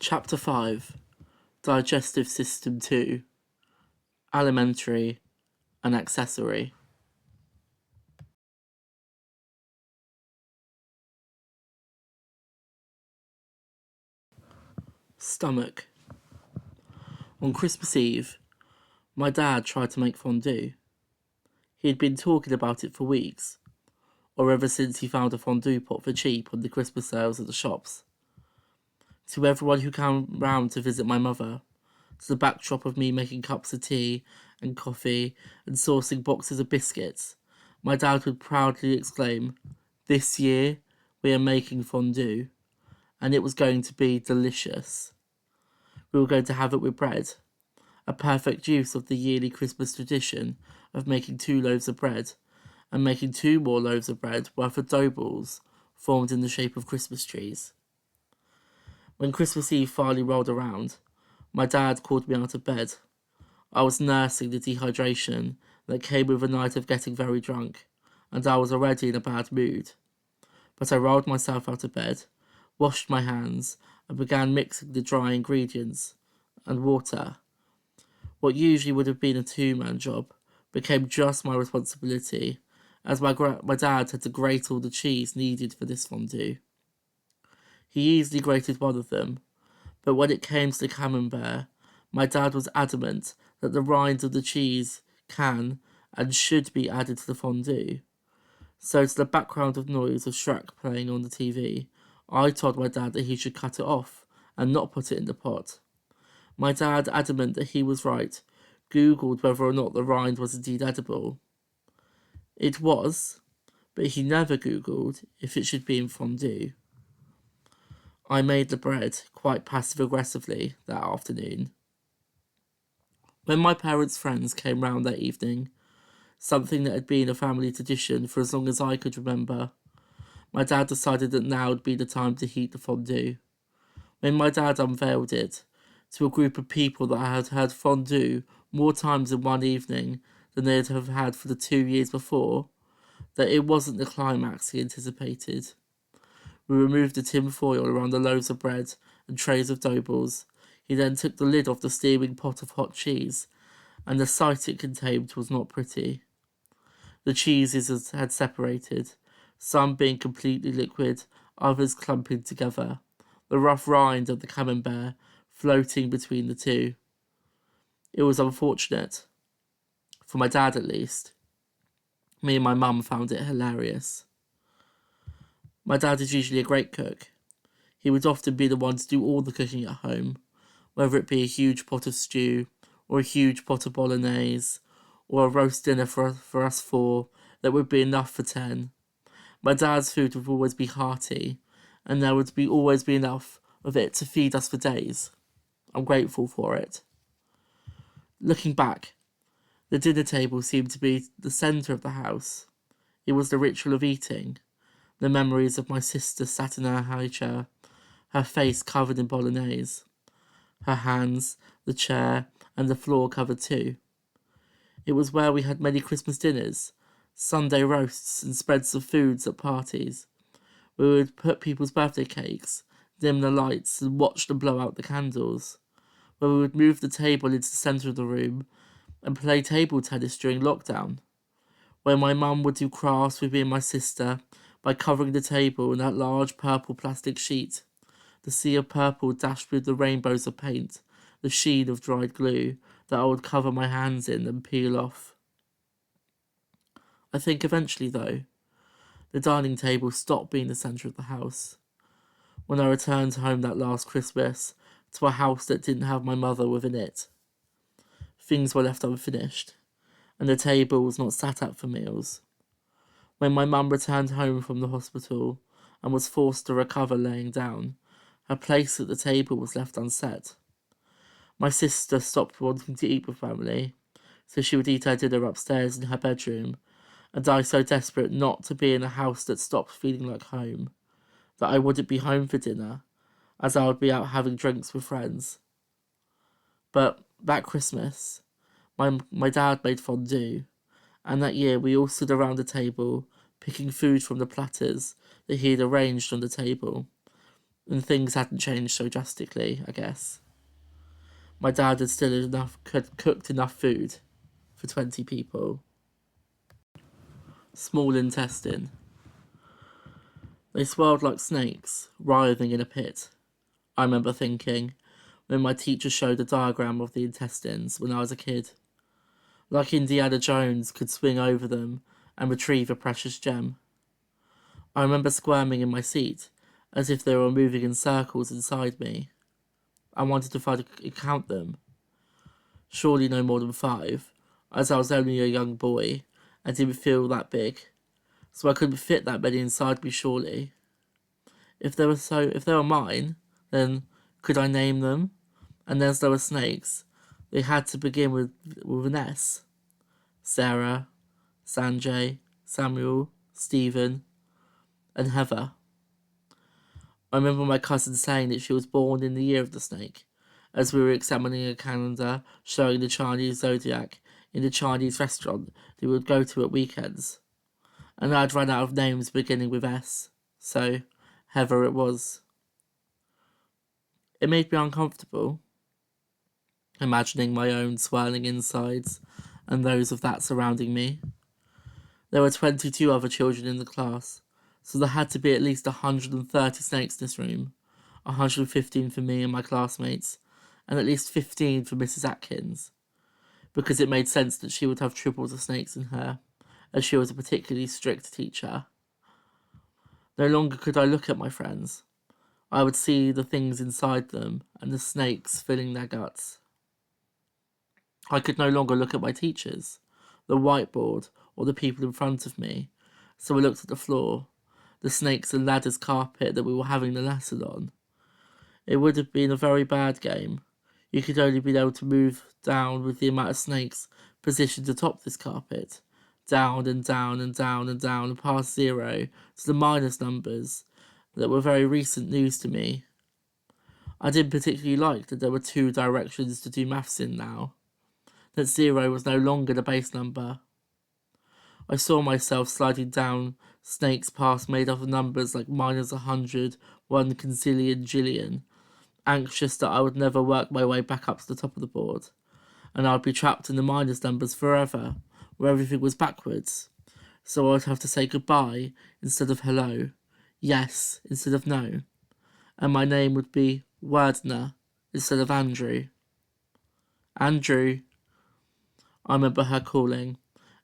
Chapter 5 Digestive System 2 Alimentary and Accessory. Stomach. On Christmas Eve, my dad tried to make fondue. He had been talking about it for weeks, or ever since he found a fondue pot for cheap on the Christmas sales at the shops. To everyone who came round to visit my mother, to the backdrop of me making cups of tea and coffee and sourcing boxes of biscuits, my dad would proudly exclaim, "This year we are making fondue, and it was going to be delicious. We were going to have it with bread, a perfect use of the yearly Christmas tradition of making 2 loaves of bread and making 2 more loaves of bread worth of dough balls formed in the shape of Christmas trees." When Christmas Eve finally rolled around, my dad called me out of bed. I was nursing the dehydration that came with a night of getting very drunk, and I was already in a bad mood. But I rolled myself out of bed, washed my hands, and began mixing the dry ingredients and water. What usually would have been a 2-man job became just my responsibility, as my dad had to grate all the cheese needed for this fondue. He easily grated one of them, but when it came to the camembert, my dad was adamant that the rind of the cheese can and should be added to the fondue. So, to the background of noise of Shrek playing on the TV, I told my dad that he should cut it off and not put it in the pot. My dad, adamant that he was right, Googled whether or not the rind was indeed edible. It was, but he never Googled if it should be in fondue. I made the bread quite passive-aggressively that afternoon. When my parents' friends came round that evening, something that had been a family tradition for as long as I could remember, my dad decided that now would be the time to heat the fondue. When my dad unveiled it to a group of people that had had fondue more times in one evening than they'd have had for the 2 years before, that it wasn't the climax he anticipated. We removed the tin foil around the loaves of bread and trays of dough balls. He then took the lid off the steaming pot of hot cheese, and the sight it contained was not pretty. The cheeses had separated, some being completely liquid, others clumping together, the rough rind of the camembert floating between the two. It was unfortunate, for my dad at least. Me and my mum found it hilarious. My dad is usually a great cook. He would often be the one to do all the cooking at home, whether it be a huge pot of stew, or a huge pot of bolognese, or a roast dinner for us 4 that would be enough for 10. My dad's food would always be hearty, and there would always be enough of it to feed us for days. I'm grateful for it. Looking back, the dinner table seemed to be the centre of the house. It was the ritual of eating, the memories of my sister sat in her high chair, her face covered in bolognese, her hands, the chair, and the floor covered too. It was where we had many Christmas dinners, Sunday roasts and spreads of foods at parties. We would put people's birthday cakes, dim the lights, and watch them blow out the candles. Where we would move the table into the centre of the room and play table tennis during lockdown. Where my mum would do crafts with me and my sister by covering the table in that large purple plastic sheet. The sea of purple dashed with the rainbows of paint, the sheen of dried glue that I would cover my hands in and peel off. I think eventually, though, the dining table stopped being the centre of the house. When I returned home that last Christmas to a house that didn't have my mother within it, things were left unfinished, and the table was not sat at for meals. When my mum returned home from the hospital and was forced to recover laying down, her place at the table was left unset. My sister stopped wanting to eat with family, so she would eat her dinner upstairs in her bedroom, and I so desperate not to be in a house that stopped feeling like home, that I wouldn't be home for dinner, as I would be out having drinks with friends. But that Christmas, my dad made fondue, and that year we all stood around the table, picking food from the platters that he had arranged on the table. and things hadn't changed so drastically, I guess. My dad had cooked enough food for 20 people. Small intestine. They swirled like snakes, writhing in a pit. I remember thinking, when my teacher showed a diagram of the intestines when I was a kid. Like Indiana Jones could swing over them and retrieve a precious gem. I remember squirming in my seat, as if they were moving in circles inside me. I wanted to try to count them. Surely no more than 5, as I was only a young boy and didn't feel that big, so I couldn't fit that many inside me surely. If they were mine, then could I name them? And as there were snakes, they had to begin with an S. Sarah, Sanjay, Samuel, Stephen, and Heather. I remember my cousin saying that she was born in the year of the snake, as we were examining a calendar showing the Chinese zodiac in the Chinese restaurant that we would go to at weekends. And I'd run out of names beginning with S, so Heather it was. It made me uncomfortable, imagining my own swirling insides and those of that surrounding me. There were 22 other children in the class, so there had to be at least 130 snakes in this room, 115 for me and my classmates, and at least 15 for Mrs. Atkins, because it made sense that she would have triple the snakes in her, as she was a particularly strict teacher. No longer could I look at my friends. I would see the things inside them and the snakes filling their guts. I could no longer look at my teachers, the whiteboard, or the people in front of me, so I looked at the floor, the snakes and ladders carpet that we were having the lesson on. It would have been a very bad game. You could only be able to move down with the amount of snakes positioned atop this carpet, down and down and down and down and past 0 to the minus numbers that were very recent news to me. I didn't particularly like that there were 2 directions to do maths in now, that 0 was no longer the base number. I saw myself sliding down snakes paths made up of numbers like minus 100, 1 quintillion, jillion, anxious that I would never work my way back up to the top of the board, and I would be trapped in the minus numbers forever, where everything was backwards. So I would have to say goodbye instead of hello, yes instead of no, and my name would be Werdner instead of Andrew. Andrew, I remember her calling,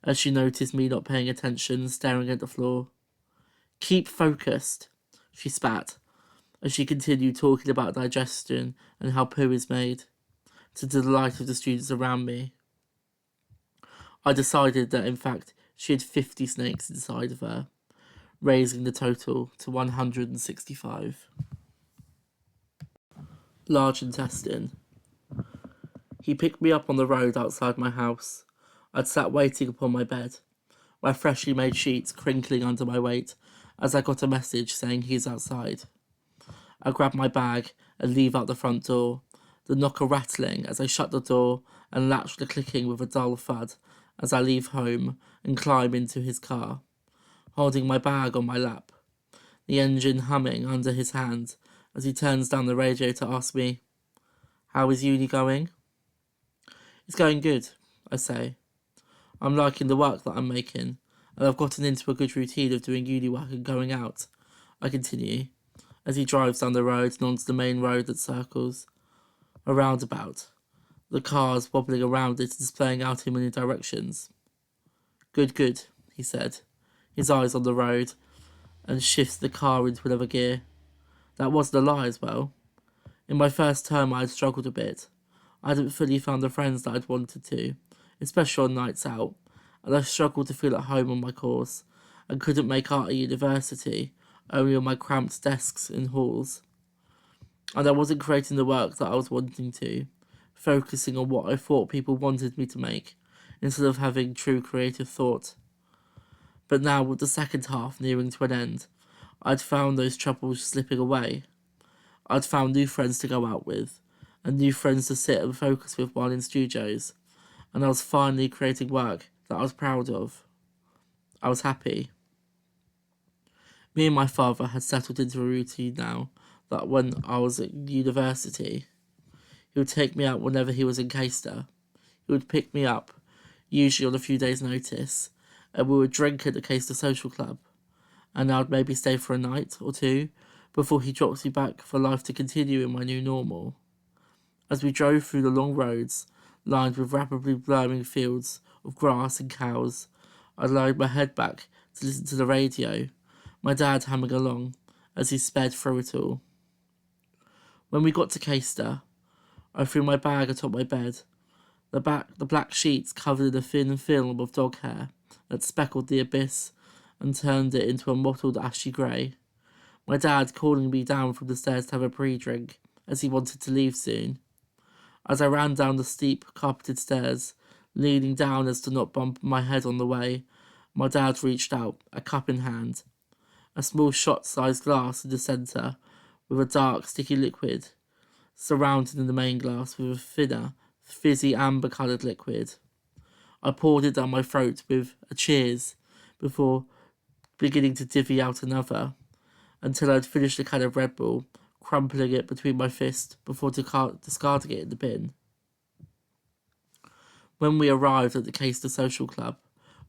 as she noticed me not paying attention and staring at the floor. Keep focused, she spat, as she continued talking about digestion and how poo is made, to the delight of the students around me. I decided that in fact she had 50 snakes inside of her, raising the total to 165. Large intestine. He picked me up on the road outside my house. I'd sat waiting upon my bed, my freshly made sheets crinkling under my weight, as I got a message saying he's outside. I grabbed my bag and leave out the front door, the knocker rattling as I shut the door and latch the clicking with a dull thud as I leave home and climb into his car, holding my bag on my lap, the engine humming under his hand as he turns down the radio to ask me, "How is uni going?" "It's going good," I say. "I'm liking the work that I'm making, and I've gotten into a good routine of doing uni work and going out," I continue, as he drives down the road and onto the main road that circles a roundabout, the cars wobbling around it and displaying out in many directions. "Good, good," he said, his eyes on the road, and shifts the car into another gear. That wasn't a lie as well. In my first term I had struggled a bit. I hadn't fully found the friends that I'd wanted to, especially on nights out, and I struggled to feel at home on my course, and couldn't make art at university, only on my cramped desks in halls. And I wasn't creating the work that I was wanting to, focusing on what I thought people wanted me to make, instead of having true creative thought. But now, with the second half nearing to an end, I'd found those troubles slipping away. I'd found new friends to go out with, and new friends to sit and focus with while in studios, and I was finally creating work that I was proud of. I was happy. Me and my father had settled into a routine now that when I was at university. He would take me out whenever he was in Caister. He would pick me up, usually on a few days' notice, and we would drink at the Caister Social Club. And I'd maybe stay for a night or two before he drops me back for life to continue in my new normal. As we drove through the long roads, lined with rapidly blowing fields of grass and cows, I laid my head back to listen to the radio, my dad humming along as he sped through it all. When we got to Caister, I threw my bag atop my bed. The black sheets covered in a thin film of dog hair that speckled the abyss and turned it into a mottled ashy grey. My dad calling me down from the stairs to have a pre-drink, as he wanted to leave soon. As I ran down the steep, carpeted stairs, leaning down as to not bump my head on the way, my dad reached out, a cup in hand. A small shot-sized glass in the centre, with a dark, sticky liquid, surrounded in the main glass with a thinner, fizzy amber-coloured liquid. I poured it down my throat with a cheers, before beginning to divvy out another, until I'd finished a can of Red Bull, crumpling it between my fists before discarding it in the bin. When we arrived at the Caister Social Club,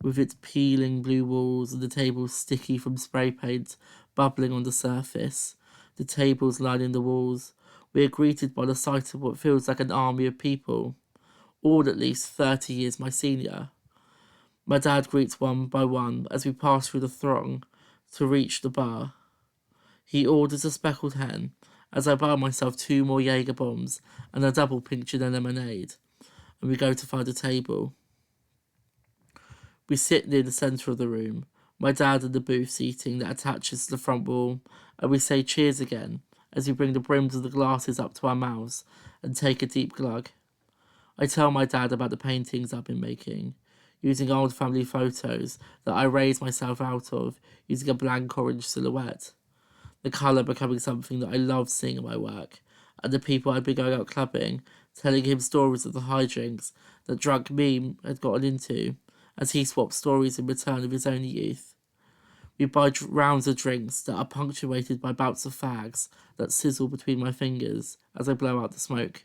with its peeling blue walls and the tables sticky from spray paint bubbling on the surface, the tables lining the walls, we are greeted by the sight of what feels like an army of people, all at least 30 years my senior. My dad greets one by one as we pass through the throng to reach the bar. He orders a speckled hen, as I buy myself 2 more Jaeger bombs and a double pink gin and lemonade, and we go to find a table. We sit near the centre of the room, my dad in the booth seating that attaches to the front wall, and we say cheers again as we bring the brims of the glasses up to our mouths and take a deep glug. I tell my dad about the paintings I've been making, using old family photos that I raised myself out of using a blank orange silhouette. The colour becoming something that I love seeing in my work, and the people I'd been going out clubbing, telling him stories of the hijinks that drunk me had gotten into, as he swapped stories in return of his own youth. We buy rounds of drinks that are punctuated by bouts of fags that sizzle between my fingers as I blow out the smoke.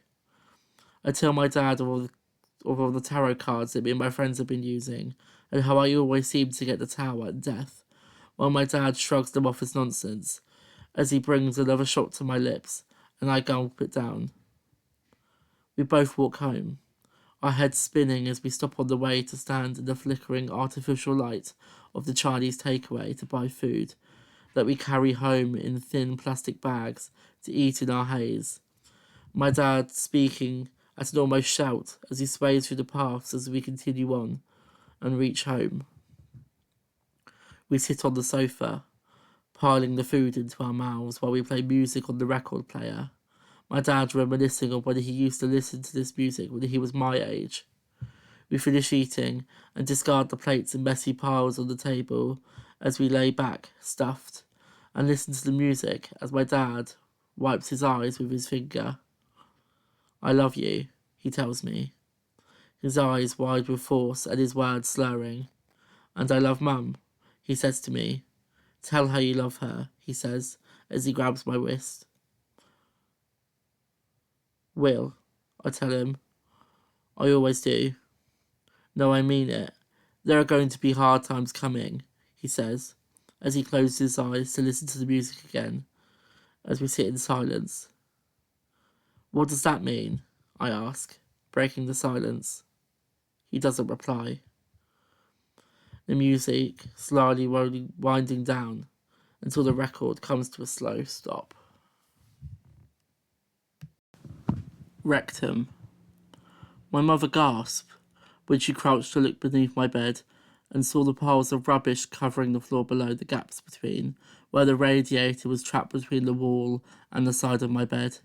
I tell my dad of all the tarot cards that me and my friends have been using, and how I always seem to get the tower and death, while my dad shrugs them off as nonsense, as he brings another shot to my lips, and I gulp it down. We both walk home, our heads spinning as we stop on the way to stand in the flickering artificial light of the Chinese takeaway to buy food that we carry home in thin plastic bags to eat in our haze. My dad speaking at an almost shout as he sways through the paths as we continue on and reach home. We sit on the sofa, piling the food into our mouths while we play music on the record player. My dad reminiscing on when he used to listen to this music when he was my age. We finish eating and discard the plates in messy piles on the table as we lay back, stuffed, and listen to the music as my dad wipes his eyes with his finger. I love you, he tells me, his eyes wide with force and his words slurring. And I love Mum, he says to me. Tell her you love her, he says, as he grabs my wrist. Will, I tell him. I always do. No, I mean it. There are going to be hard times coming, he says, as he closes his eyes to listen to the music again, as we sit in silence. What does that mean? I ask, breaking the silence. He doesn't reply. The music slowly winding down until the record comes to a slow stop. Rectum. My mother gasped when she crouched to look beneath my bed and saw the piles of rubbish covering the floor below the gaps between where the radiator was trapped between the wall and the side of my bed.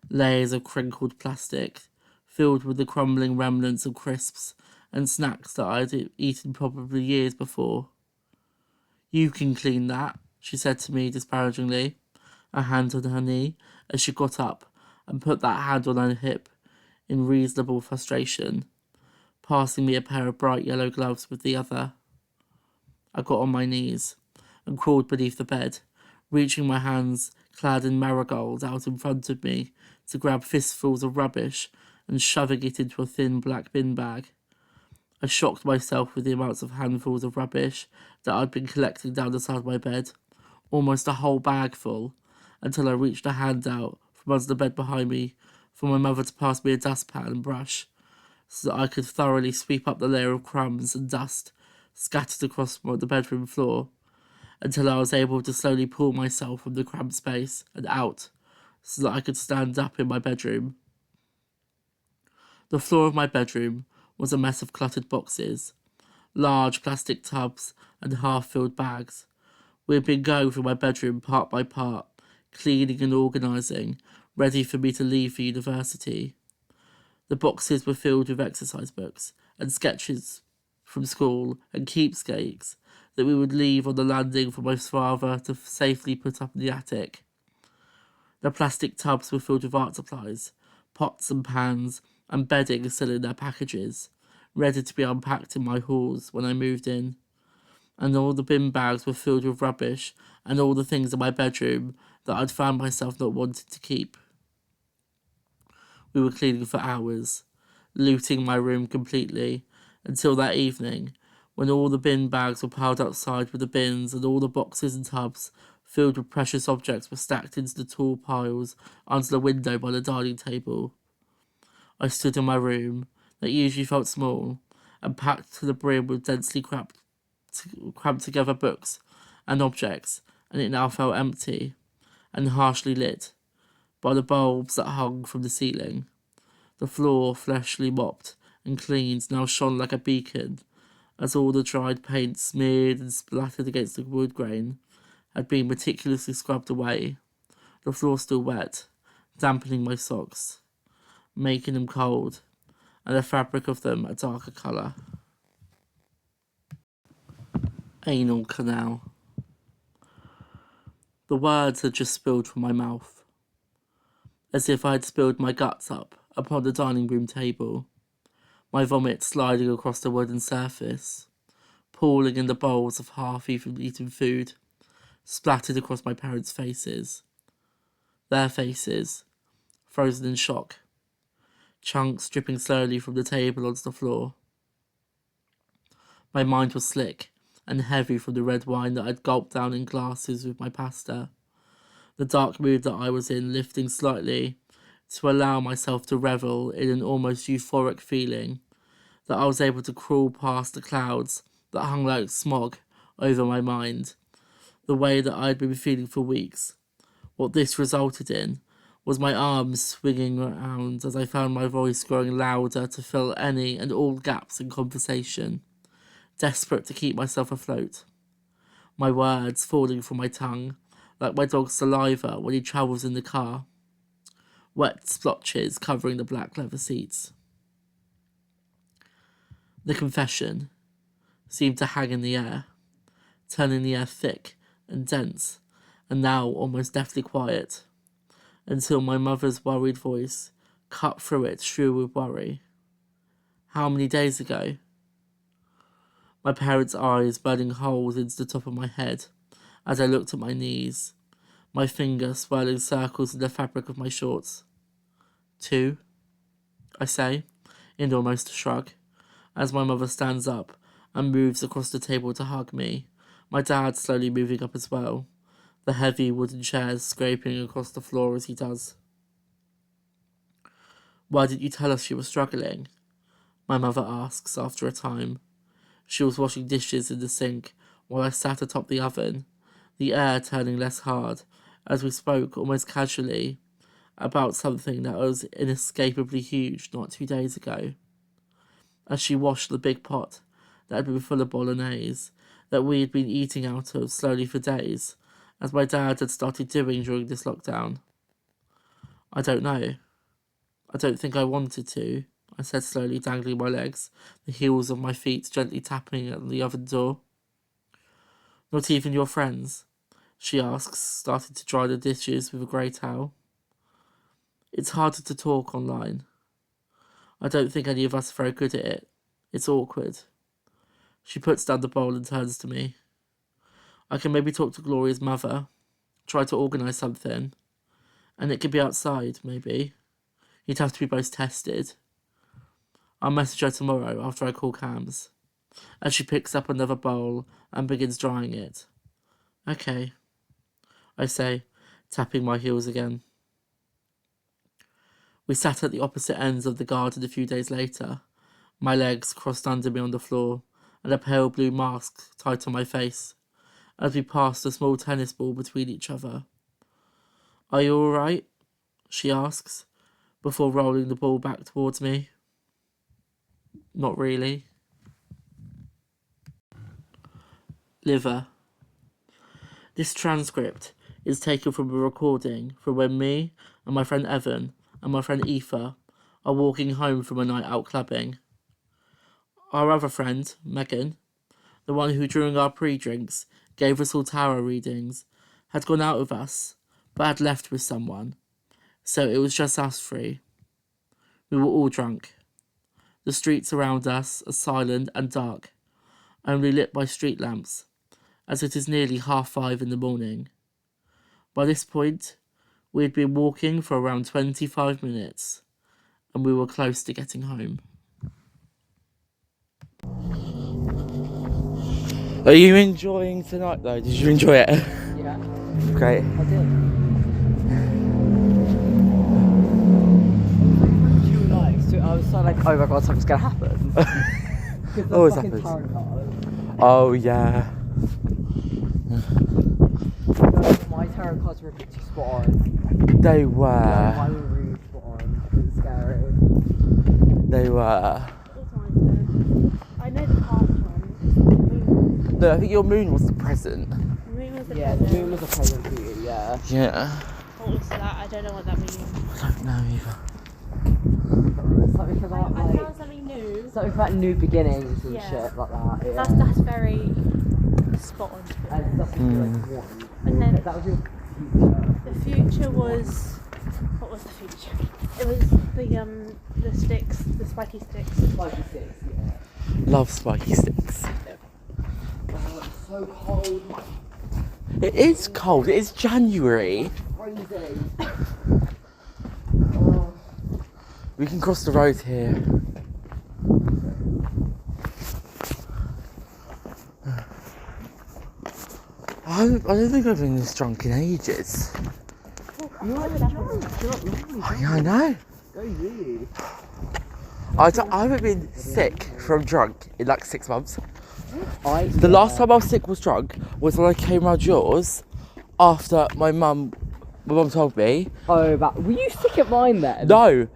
Layers of crinkled plastic, filled with the crumbling remnants of crisps and snacks that I had eaten probably years before. You can clean that, she said to me disparagingly, a hand on her knee, as she got up and put that hand on her hip in reasonable frustration, passing me a pair of bright yellow gloves with the other. I got on my knees and crawled beneath the bed, reaching my hands clad in marigold out in front of me to grab fistfuls of rubbish and shoving it into a thin black bin bag. I shocked myself with the amounts of handfuls of rubbish that I'd been collecting down the side of my bed, almost a whole bag full, until I reached a hand out from under the bed behind me for my mother to pass me a dustpan and brush, so that I could thoroughly sweep up the layer of crumbs and dust scattered across the bedroom floor, until I was able to slowly pull myself from the cramped space and out, so that I could stand up in my bedroom. The floor of my bedroom was a mess of cluttered boxes, large plastic tubs, and half-filled bags. We had been going through my bedroom part by part, cleaning and organising, ready for me to leave for university. The boxes were filled with exercise books and sketches from school and keepsakes that we would leave on the landing for my father to safely put up in the attic. The plastic tubs were filled with art supplies, pots and pans, and bedding still in their packages, ready to be unpacked in my halls when I moved in. And all the bin bags were filled with rubbish and all the things in my bedroom that I'd found myself not wanting to keep. We were cleaning for hours, looting my room completely, until that evening, when all the bin bags were piled outside with the bins and all the boxes and tubs filled with precious objects were stacked into the tall piles under the window by the dining table. I stood in my room, that usually felt small, and packed to the brim with densely cramped together books and objects, and it now felt empty and harshly lit by the bulbs that hung from the ceiling. The floor, freshly mopped and cleaned, now shone like a beacon, as all the dried paint smeared and splattered against the wood grain had been meticulously scrubbed away, the floor still wet, dampening my socks, making them cold, and the fabric of them a darker colour. Anal canal. The words had just spilled from my mouth, as if I had spilled my guts up upon the dining room table, my vomit sliding across the wooden surface, pooling in the bowls of half-eaten food, splattered across my parents' faces. Their faces, frozen in shock, chunks dripping slowly from the table onto the floor. My mind was slick and heavy from the red wine that I'd gulped down in glasses with my pasta, the dark mood that I was in lifting slightly to allow myself to revel in an almost euphoric feeling that I was able to crawl past the clouds that hung like smog over my mind, the way that I'd been feeling for weeks. What this resulted in was my arms swinging around as I found my voice growing louder to fill any and all gaps in conversation, desperate to keep myself afloat. My words falling from my tongue like my dog's saliva when he travels in the car, wet splotches covering the black leather seats. The confession seemed to hang in the air, turning the air thick and dense, and now almost deathly quiet, until my mother's worried voice cut through it, shrill with worry. How many days ago? My parents' eyes burning holes into the top of my head as I looked at my knees, my finger swirling circles in the fabric of my shorts. 2, I say, in almost a shrug, as my mother stands up and moves across the table to hug me, my dad slowly moving up as well, the heavy wooden chairs scraping across the floor as he does. Why didn't you tell us you were struggling? My mother asks after a time. She was washing dishes in the sink while I sat atop the oven, the air turning less hard, as we spoke almost casually about something that was inescapably huge not 2 days ago. As she washed the big pot that had been full of bolognese that we had been eating out of slowly for days, as my dad had started doing during this lockdown. I don't know. I don't think I wanted to, I said slowly, dangling my legs, the heels of my feet gently tapping at the oven door. Not even your friends? She asks, starting to dry the dishes with a grey towel. It's harder to talk online. I don't think any of us are very good at it. It's awkward. She puts down the bowl and turns to me. I can maybe talk to Gloria's mother. try to organise something. And it could be outside, maybe. You'd have to be both tested. I'll message her tomorrow after I call Cams. As she picks up another bowl and begins drying it. Okay, I say, tapping my heels again. We sat at the opposite ends of the garden a few days later, my legs crossed under me on the floor and a pale blue mask tied to my face, as we passed a small tennis ball between each other. Are you all right? She asks, before rolling the ball back towards me. Not really. Liver. This transcript is taken from a recording from when me and my friend Evan and my friend Aoife are walking home from a night out clubbing. Our other friend, Megan, the one who during our pre-drinks gave us all tarot readings, had gone out with us, but had left with someone, so it was just us three. We were all drunk. The streets around us are silent and dark, only lit by street lamps, as it is nearly 5:30 in the morning. By this point, we had been walking for around 25 minutes, and we were close to getting home. Are you enjoying tonight though? Did you enjoy it? Yeah. Great. I did. I was so like, oh my god, something's gonna happen. Always happens. Oh yeah. My tarot cards were a bit too spot on. They were. Mine were really spot on. It was scary. They were. I know the past one. No, I think your moon was the present. The moon was the Yeah, present. the moon was a present for you, yeah. Yeah. What was that? I don't know what that means. I don't know either. Something about I like, found something new. something about new beginnings and Yeah. shit like that. Yeah. That's very spot on. To be And honest. that's like one. And then That was your future. the future was. What was the future? It was the sticks, the spiky sticks. 56, yeah. Love spiky sticks. Oh, it's so cold. It is cold. It is January. Freezing. Oh. We can cross the road here. I don't think I've been this drunk in ages. You're not drunk. You're not lonely. Oh, yeah, I know. Go you. I haven't been sick from drunk in like 6 months. The Yeah. last time I was sick was drunk was when I came round yours after my mum told me. Oh, but were you sick at mine then? No,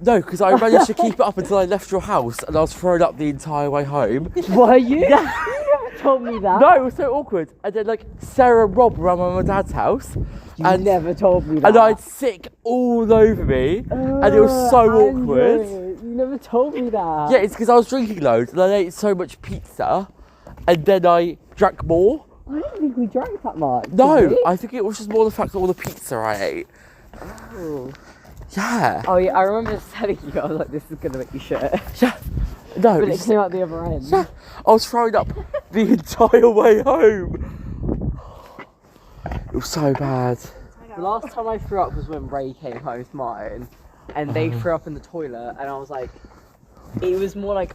because I managed to keep it up until I left your house and I was thrown up the entire way home. Were you? Yeah. You never told me that. No, it was so awkward. And then like Sarah and Rob were around my mum and dad's house. You and never told me that. And I had sick all over me. And it was so awkward. Andrew, you never told me that. Yeah, it's because I was drinking loads and I ate so much pizza. And then I drank more. I don't think we drank that much. did No, we? I think it was just more the fact that all the pizza I ate. Oh. Yeah. Oh yeah, I remember telling you, I was like, this is gonna make you shit. Yeah. No, But it it's, came out the other end. yeah. I was throwing up the entire way home. It was so bad. The last time I threw up was when Ray came home with mine, and they threw up in the toilet, and I was like, it was more like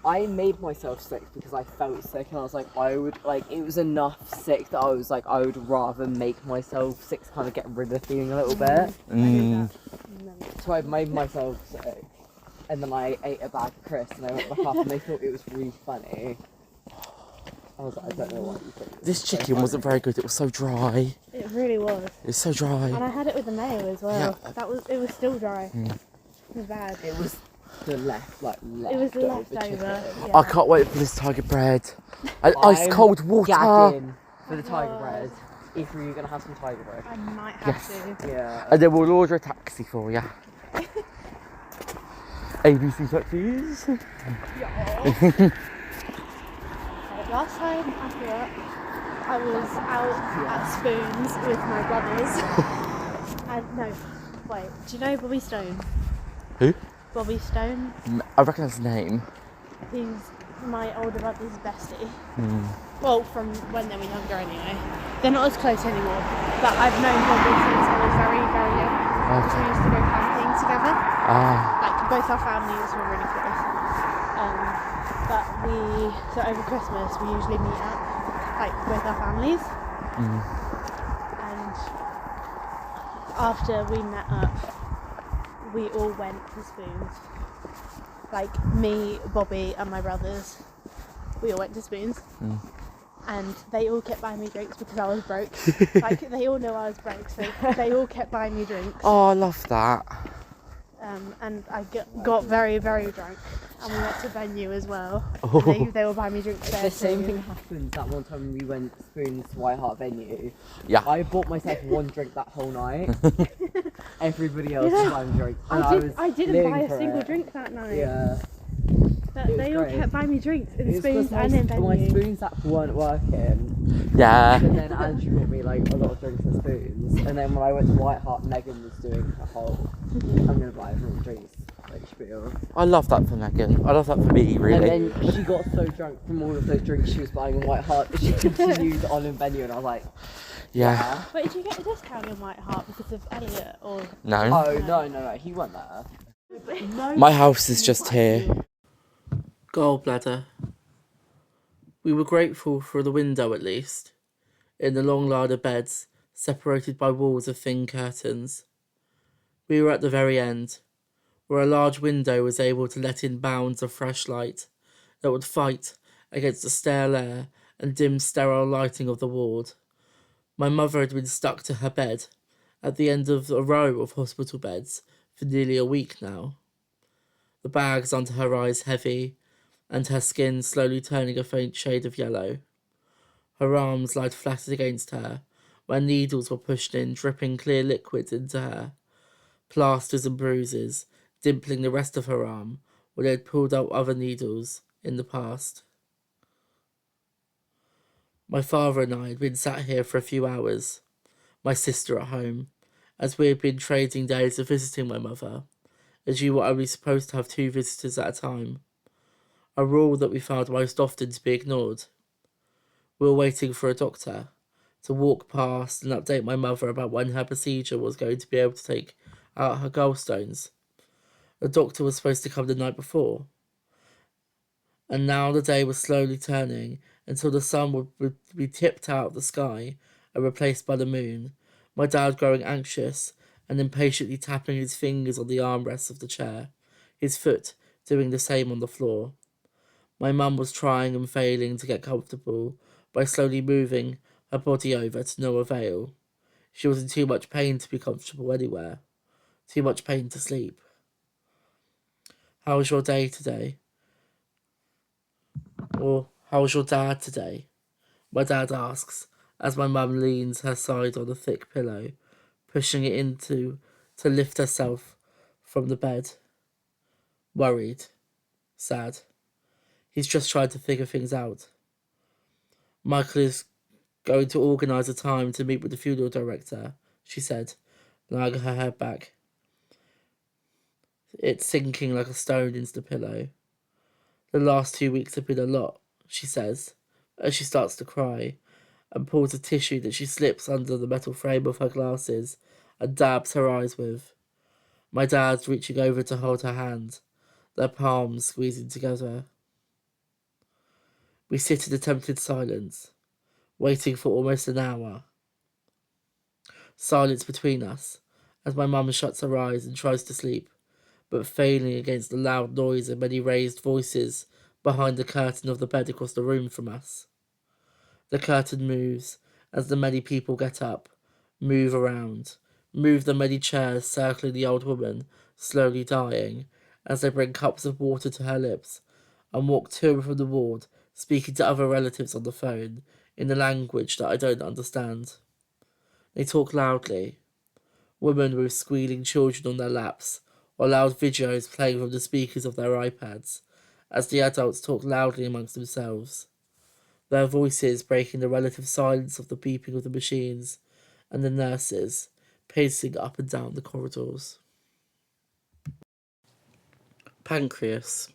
I made myself sick because I felt sick, and I was like, it was enough sick that I was like, I would rather make myself sick to kind of get rid of the feeling a little bit. So I made myself sick, and then I ate a bag of crisps, and I went back up, and they thought it was really funny. I was like, I don't know what you think. This chicken wasn't very good. It was so dry. It really was. It was so dry. And I had it with the mayo as well. Yeah. It was still dry. Mm. It was bad. It was the left It was leftover. chicken. Yeah. I can't wait for this tiger bread. And ice I'm cold water. gagging for the tiger God. bread. If you're gonna have some tiger bread. I might have Yes. to. Yeah. And then we'll order a taxi for you. ABC taxis. Last time I threw up, I was out at Spoons with my brothers. And no, wait, do you know Bobby Stone? Who? Bobby Stone? I recognise the name. He's my older brother's bestie. Well, from when they were younger anyway. They're not as close anymore, but I've known Bobby since I was very, very young. Because we used to go camping together. Like, both our families were really close. So over Christmas we usually meet up, like, both our families. And after we met up, we all went to Spoons. Like, me, Bobby and my brothers, we all went to Spoons. And they all kept buying me drinks because I was broke. Like, they all know I was broke, so they all kept buying me drinks. Oh, I love that. And I got very, very drunk. And we went to venue as well. They were buying me drinks there. The same thing happened that one time we went Spoons to White Hart venue. Yeah. I bought myself one drink that whole night. Everybody else was buying drinks. And I didn't buy a single drink that night. Yeah. But they all great. kept buying me drinks in It was Spoons because and in my venue. Spoons apps weren't working. Yeah. And then Andrew bought me like a lot of drinks and Spoons. And then when I went to White Hart, Megan was doing a whole I'm gonna buy everyone drinks like spiel. I love that for Megan. I love that for me, really. And then she got so drunk from all of those drinks she was buying in White Hart that she continued on in venue, and I was like, Yeah. But did you get a discount in White Hart because of Elliot or? No. oh no, he went there. My house is just here. Gallbladder. We were grateful for the window at least, in the long line of beds, separated by walls of thin curtains. We were at the very end, where a large window was able to let in bounds of fresh light that would fight against the stale air and dim sterile lighting of the ward. My mother had been stuck to her bed, at the end of a row of hospital beds, for nearly a week now. The bags under her eyes heavy, and her skin slowly turning a faint shade of yellow. Her arms lied flat against her, where needles were pushed in, dripping clear liquids into her. Plasters and bruises, dimpling the rest of her arm, where they had pulled out other needles in the past. My father and I had been sat here for a few hours, my sister at home, as we had been trading days of visiting my mother, as you were only supposed to have 2 visitors at a time, a rule that we found most often to be ignored. We were waiting for a doctor to walk past and update my mother about when her procedure was going to be able to take out her gallstones. The doctor was supposed to come the night before, and now the day was slowly turning until the sun would be tipped out of the sky and replaced by the moon, my dad growing anxious and impatiently tapping his fingers on the armrests of the chair, his foot doing the same on the floor. My mum was trying and failing to get comfortable by slowly moving her body over to no avail. She was in too much pain to be comfortable anywhere, too much pain to sleep. How was your day today? Or, how was your dad today? My dad asks, as my mum leans her side on a thick pillow, pushing it into to lift herself from the bed. Worried. Sad. He's just trying to figure things out. Michael is going to organise a time to meet with the funeral director, she said, lying her head back. It's sinking like a stone into the pillow. The last 2 weeks have been a lot, she says, as she starts to cry, and pulls a tissue that she slips under the metal frame of her glasses and dabs her eyes with. My dad's reaching over to hold her hand, their palms squeezing together. We sit in attempted silence, waiting for almost an hour. Silence between us, as my mum shuts her eyes and tries to sleep, but failing against the loud noise of many raised voices behind the curtain of the bed across the room from us. The curtain moves as the many people get up, move around, move the many chairs circling the old woman, slowly dying, as they bring cups of water to her lips, and walk to and from the ward, speaking to other relatives on the phone, in a language that I don't understand. They talk loudly, women with squealing children on their laps, or loud videos playing from the speakers of their iPads, as the adults talk loudly amongst themselves, their voices breaking the relative silence of the beeping of the machines and the nurses pacing up and down the corridors. Pancreas.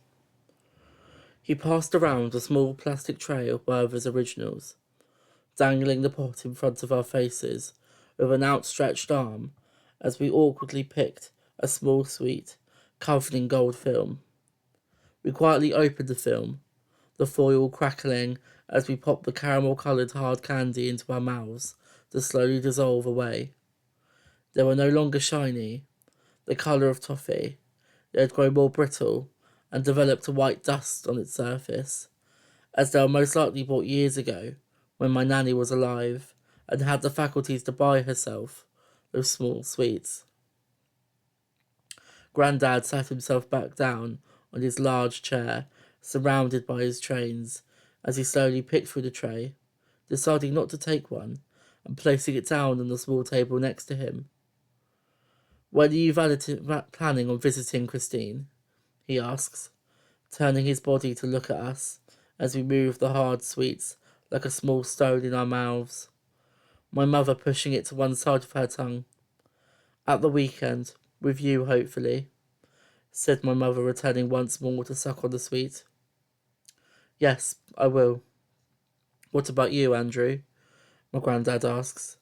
He passed around a small plastic tray of Werther's originals, dangling the pot in front of our faces with an outstretched arm as we awkwardly picked a small sweet covered in gold film. We quietly opened the film, the foil crackling as we popped the caramel-coloured hard candy into our mouths to slowly dissolve away. They were no longer shiny, the colour of toffee. They had grown more brittle and developed a white dust on its surface, as they were most likely bought years ago when my nanny was alive and had the faculties to buy herself those small sweets. Grandad sat himself back down on his large chair, surrounded by his trains, as he slowly picked through the tray, deciding not to take one and placing it down on the small table next to him. "When are you planning on visiting Christine?" he asks, turning his body to look at us as we move the hard sweets like a small stone in our mouths, my mother pushing it to one side of her tongue. "At the weekend, with you, hopefully," said my mother, returning once more to suck on the sweet. "Yes, I will." "What about you, Andrew?" my granddad asks.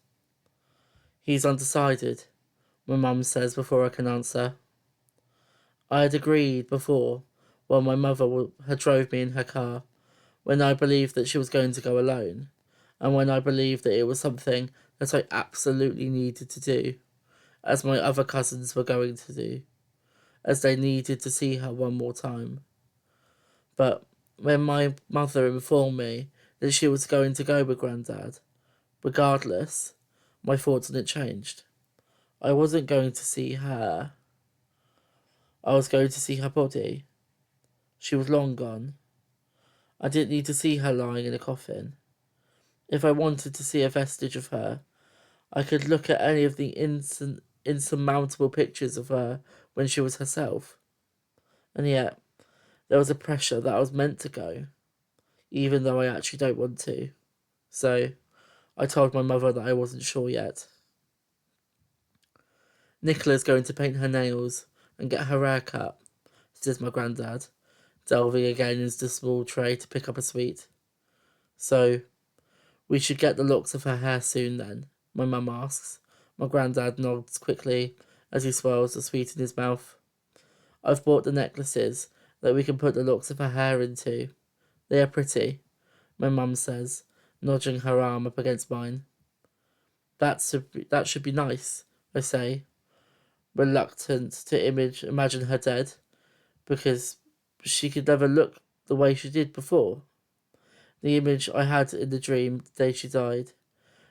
"He's undecided," my mum says before I can answer. I had agreed before, while my mother had drove me in her car, when I believed that she was going to go alone, and when I believed that it was something that I absolutely needed to do, as my other cousins were going to do, as they needed to see her one more time. But when my mother informed me that she was going to go with Grandad, regardless, my thoughts on it changed. I wasn't going to see her. I was going to see her body. She was long gone. I didn't need to see her lying in a coffin. If I wanted to see a vestige of her, I could look at any of the insurmountable pictures of her when she was herself. And yet, there was a pressure that I was meant to go, even though I actually don't want to. So, I told my mother that I wasn't sure yet. "Nicola's going to paint her nails and get her hair cut," says my granddad, delving again into the small tray to pick up a sweet. "So, we should get the locks of her hair soon then?" my mum asks. My granddad nods quickly as he swirls the sweet in his mouth. "I've bought the necklaces that we can put the locks of her hair into. They are pretty," my mum says, nudging her arm up against mine. That should be nice," I say, reluctant to imagine her dead, because she could never look the way she did before. The image I had in the dream the day she died,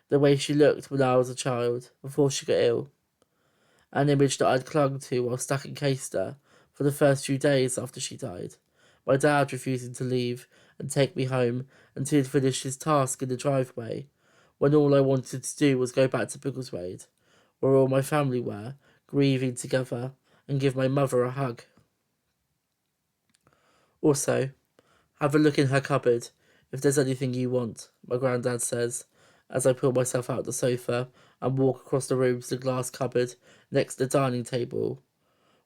the way she looked when I was a child, before she got ill. An image that I'd clung to while stuck in Caister for the first few days after she died, my dad refusing to leave and take me home until he'd finished his task in the driveway, when all I wanted to do was go back to Biggleswade, where all my family were, grieving together, and give my mother a hug. "Also, have a look in her cupboard if there's anything you want," my granddad says, as I pull myself out the sofa and walk across the room to the glass cupboard next to the dining table,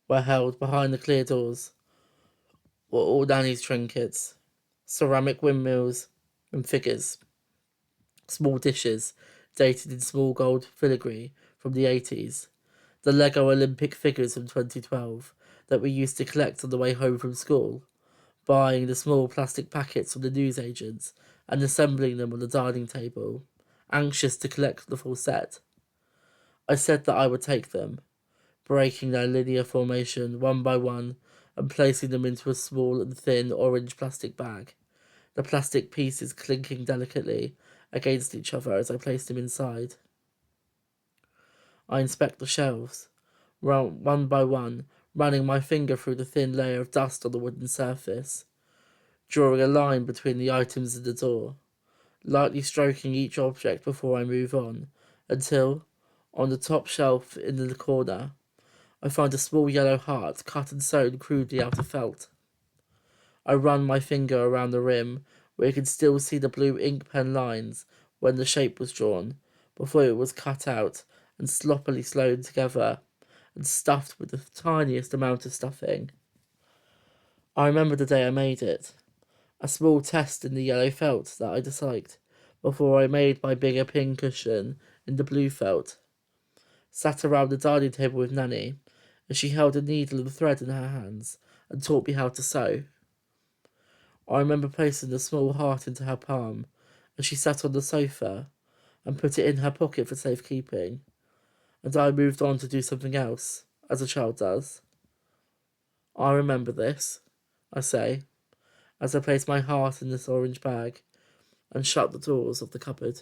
where held behind the clear doors were all Nanny's trinkets, ceramic windmills and figures, small dishes dated in small gold filigree from the 80s, the Lego Olympic figures from 2012 that we used to collect on the way home from school, buying the small plastic packets from the newsagents and assembling them on the dining table, anxious to collect the full set. I said that I would take them, breaking their linear formation one by one and placing them into a small and thin orange plastic bag, the plastic pieces clinking delicately against each other as I placed them inside. I inspect the shelves, one by one, running my finger through the thin layer of dust on the wooden surface, drawing a line between the items in the door, lightly stroking each object before I move on, until, on the top shelf in the corner, I find a small yellow heart cut and sewn crudely out of felt. I run my finger around the rim, where you can still see the blue ink pen lines when the shape was drawn, before it was cut out and sloppily sewn together and stuffed with the tiniest amount of stuffing. I remember the day I made it, a small test in the yellow felt that I disliked, before I made my bigger pin cushion in the blue felt. Sat around the dining table with Nanny, and she held a needle and thread in her hands and taught me how to sew. I remember placing a small heart into her palm, and she sat on the sofa and put it in her pocket for safekeeping, and I moved on to do something else, as a child does. I remember this, I say, as I place my heart in this orange bag and shut the doors of the cupboard.